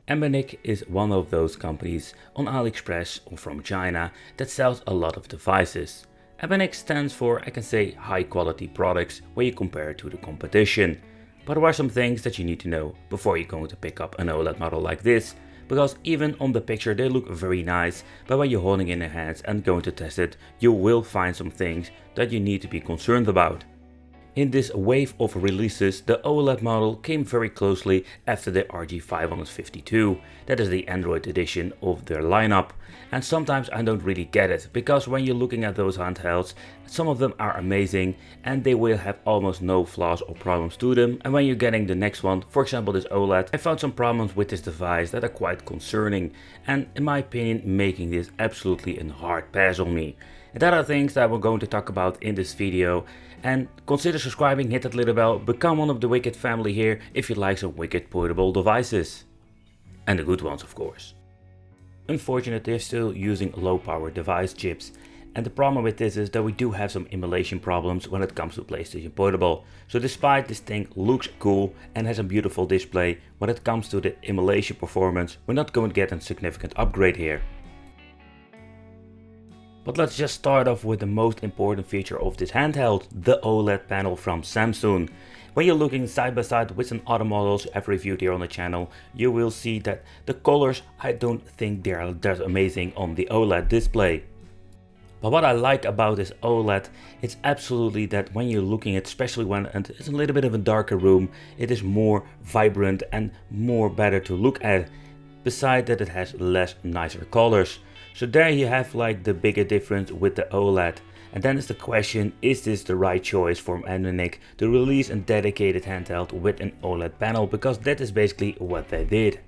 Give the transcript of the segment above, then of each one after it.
Anbenic is one of those companies on AliExpress or from China that sells a lot of devices. Anbenic stands for, I can say, high quality products when you compare it to the competition. But there are some things that you need to know before you're going to pick up an OLED model like this, because even on the picture they look very nice, but when you're holding it in your hands and going to test it, you will find some things that you need to be concerned about. In this wave of releases, the OLED model came very closely after the RG502, that is the Android edition of their lineup. And sometimes I don't really get it, because when you're looking at those handhelds, some of them are amazing and they will have almost no flaws or problems to them. And when you're getting the next one, for example this OLED, I found some problems with this device that are quite concerning and in my opinion making this absolutely a hard pass on me. And that are things that we're going to talk about in this video. And consider subscribing, hit that little bell, become one of the Wicked family here if you like some wicked portable devices. And the good ones of course. Unfortunately they're still using low power device chips. And the problem with this is that we do have some emulation problems when it comes to PlayStation Portable. So despite this thing looks cool and has a beautiful display, when it comes to the emulation performance, we're not going to get a significant upgrade here. But let's just start off with the most important feature of this handheld, the OLED panel from Samsung. When you're looking side by side with some other models I've reviewed here on the channel, you will see that the colors, I don't think they are that amazing on the OLED display. But what I like about this OLED, it's absolutely that when you're looking at, especially when it's a little bit of a darker room, it is more vibrant and more better to look at. Besides that it has less nicer colors. So there you have like the bigger difference with the OLED. And then is the question, is this the right choice for Anbenic to release a dedicated handheld with an OLED panel? Because that is basically what they did.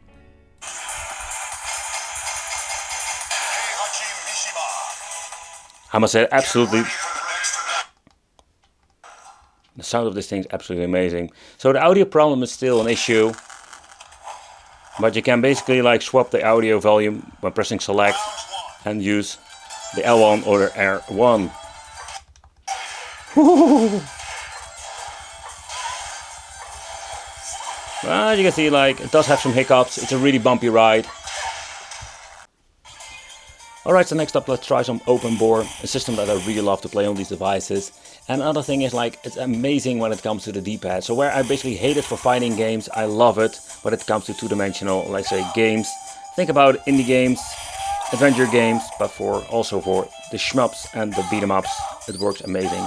I must say absolutely. The sound of this thing is absolutely amazing. So the audio problem is still an issue. But you can basically like swap the audio volume by pressing select and use the L1 or the R1. Well, you can see like it does have some hiccups. It's a really bumpy ride. Alright, so next up let's try some open bore, a system that I really love to play on these devices. And another thing is like it's amazing when it comes to the D-pad. So where I basically hate it for fighting games, I love it when it comes to two-dimensional, let's say, games. Think about indie games, adventure games, but also for the shmups and the beat 'em ups, it works amazing.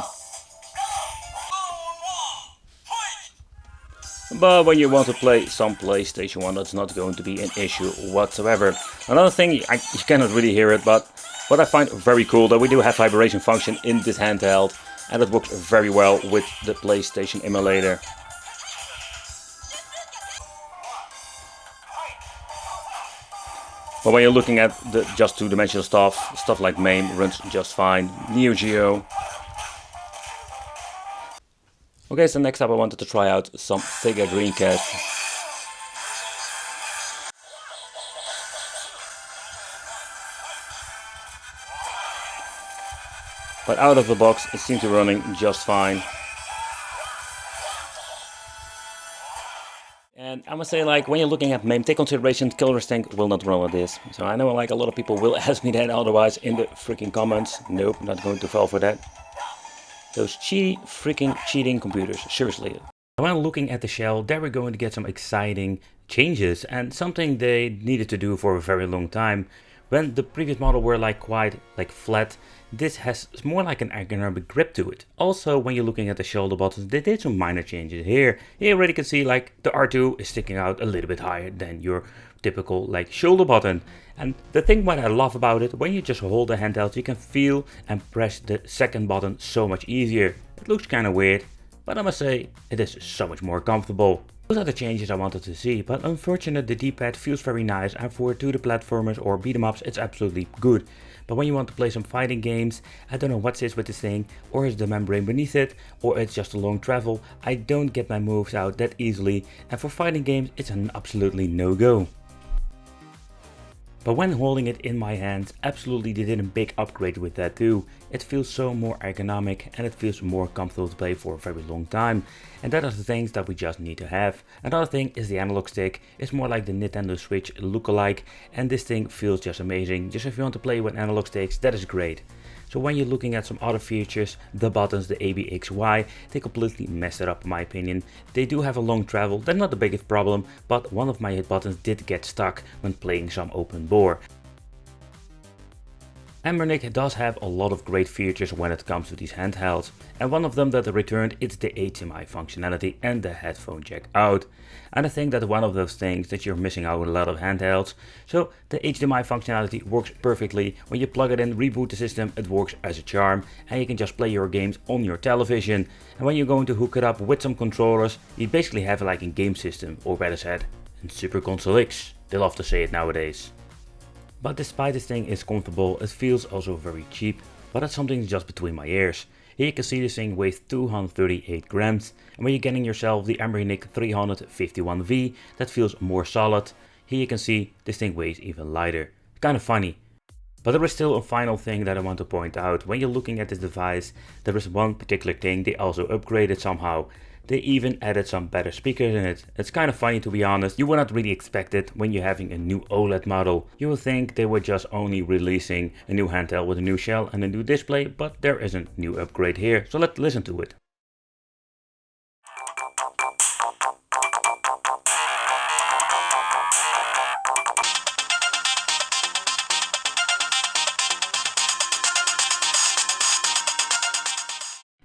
But when you want to play some PlayStation 1, that's not going to be an issue whatsoever. Another thing, you cannot really hear it, but what I find very cool, that we do have vibration function in this handheld, and it works very well with the PlayStation emulator. But when you're looking at the just two-dimensional stuff like MAME runs just fine. Neo Geo. Okay, so next up I wanted to try out some Sega Dreamcast. But out of the box it seems to be running just fine. And I must say, like, when you're looking at MAME, take consideration Killer Instinct will not run with this. So I know like a lot of people will ask me that otherwise in the freaking comments. Nope, not going to fall for that. Those freaking cheating computers, seriously. When looking at the shell, there we're going to get some exciting changes and something they needed to do for a very long time. When the previous model were like quite like flat, this has more like an ergonomic grip to it. Also, when you're looking at the shoulder buttons, they did some minor changes here. Here you already can see like the R2 is sticking out a little bit higher than your typical like shoulder button. And the thing what I love about it, when you just hold the handheld, you can feel and press the second button so much easier. It looks kind of weird, but I must say it is so much more comfortable. Those are the changes I wanted to see, but unfortunately the D-pad feels very nice, and for 2D platformers or beat 'em ups it's absolutely good. But when you want to play some fighting games, I don't know what's it with this thing, or is the membrane beneath it, or it's just a long travel. I don't get my moves out that easily, and for fighting games it's an absolutely no-go. But when holding it in my hands, absolutely they did a big upgrade with that too. It feels so more ergonomic and it feels more comfortable to play for a very long time. And that are the things that we just need to have. Another thing is the analog stick. It's more like the Nintendo Switch lookalike, and this thing feels just amazing. Just if you want to play with analog sticks, that is great. So when you're looking at some other features, the buttons, the A, B, X, Y, they completely messed it up in my opinion. They do have a long travel, that's not the biggest problem, but one of my hit buttons did get stuck when playing some open bore. Anbenic does have a lot of great features when it comes to these handhelds, and one of them that they returned is the HDMI functionality and the headphone jack out. And I think that one of those things that you're missing out with a lot of handhelds. So the HDMI functionality works perfectly. When you plug it in, reboot the system, it works as a charm, and you can just play your games on your television. And when you're going to hook it up with some controllers, you basically have it like a game system, or better said, in Super Console X. They love to say it nowadays. But despite this thing is comfortable, it feels also very cheap, but that's something just between my ears. Here you can see this thing weighs 238 grams, and when you're getting yourself the Anbenic 351V, that feels more solid. Here you can see this thing weighs even lighter. Kind of funny. But there is still a final thing that I want to point out. When you're looking at this device, there is one particular thing they also upgraded somehow. They even added some better speakers in it. It's kind of funny, to be honest. You would not really expect it when you're having a new OLED model. You would think they were just only releasing a new handheld with a new shell and a new display, but there is a new upgrade here. So let's listen to it.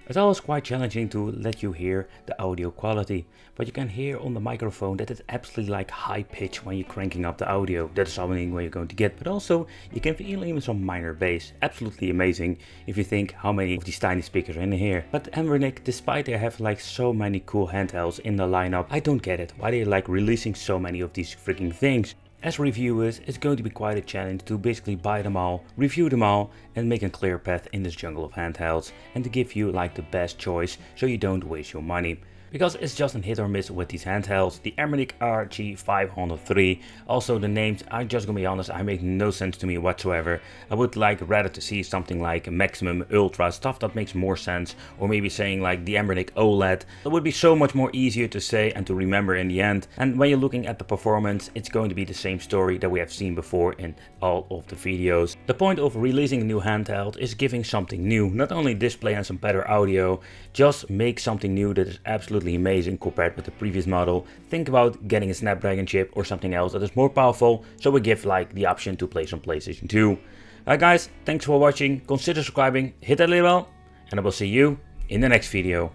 It's always quite challenging to let you hear the audio quality, but you can hear on the microphone that it's absolutely like high pitch when you're cranking up the audio. That's something where you're going to get, but also you can feel even some minor bass. Absolutely amazing if you think how many of these tiny speakers are in here. But Anbenic, despite they have like so many cool handhelds in the lineup, I don't get it. Why they like releasing so many of these freaking things? As reviewers, it's going to be quite a challenge to basically buy them all, review them all, and make a clear path in this jungle of handhelds, and to give you like the best choice so you don't waste your money. Because it's just a hit or miss with these handhelds. The Anbenic RG503, also the names, I'm just gonna be honest, I make no sense to me whatsoever. I would like rather to see something like Maximum, Ultra, stuff that makes more sense, or maybe saying like the Anbernic OLED. That would be so much more easier to say and to remember in the end. And when you're looking at the performance, it's going to be the same story that we have seen before in all of the videos. The point of releasing a new handheld is giving something new, not only display and some better audio, just make something new that is absolutely amazing compared with the previous model. Think about getting a Snapdragon chip or something else that is more powerful, so we give like the option to play some PlayStation 2. Alright guys, thanks for watching, consider subscribing, hit that little bell, and I will see you in the next video.